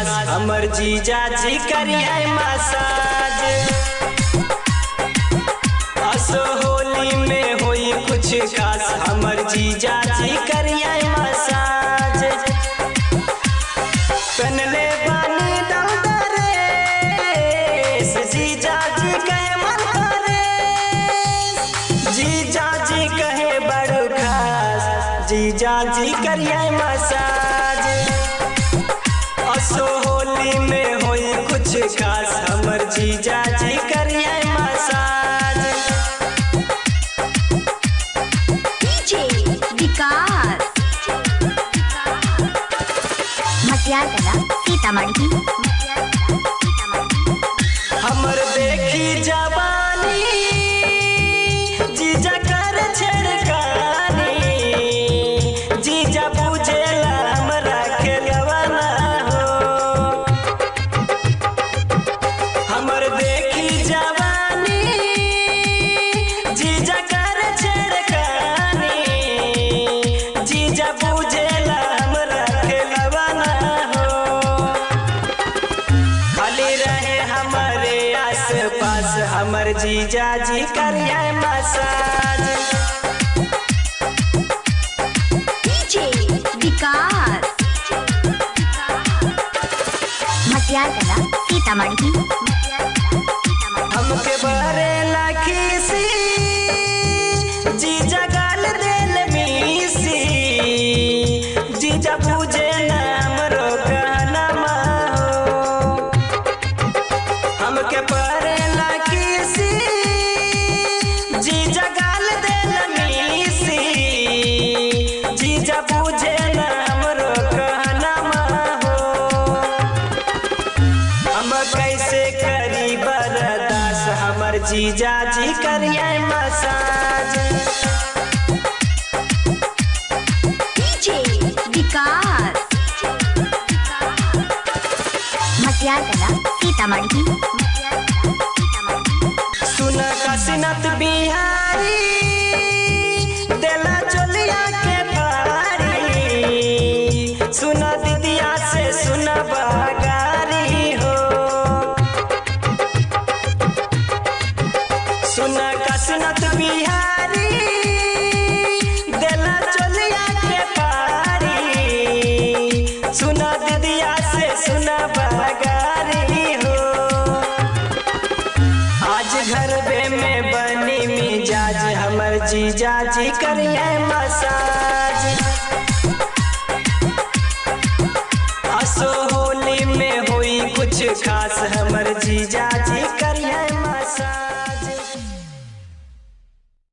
हमर जीजा जी करिए मसाज। असो होली में होई कुछ खास हमर जीजा जी करिए मसाज। पहनले बानी डलदरे जीजा जी कहे मन करे, जीजा जी कहे बड़ खास जीजा जी करिए मसाज। असो होली में होई कुछ खास हमर जीजा जी करिए मसाज। डीजे विकास मटियार कला सीतामढ़ी। हमर देखी जवानी जीजा कर छेड़खानी, जीजा बुझेला हमरा खेलवाना हो। हमर देखी जवानी जीजा कर छेड़खानी, जीजा बुझेला हमरा खेलवाना हो। खाली रहे हमारे आस पास हमर जीजा जी करिए मसाज। डीजे विकास मटियार कला सीतामढ़ी। हमके बरे लाखीसी जीजा गाल देल मीसी, जीजा बुझे नाम रो कहनमा हो। हमके बरे लाखीसी जीजा गाल देल मीसी, जीजा बुझे नाम रो कहनमा हो। हम कैसे करी बर्दाश्त हमर जीजा जी करिए मसाज। डीजे विकास मटियार कला सीतामढ़ी। सुन काशीनाथ बिहारी देला चोलिया के पारी, सुन दीदिया से सुन बगारी हो। सुन काशीनाथ बिहारी देला चोलिया के पारी, सुन दीदिया से सुन बगारी हो। आज घर में बनी मिजाज हमर जीजा जी करिए मसाज। असो होली में होई कुछ खास हमर जीजा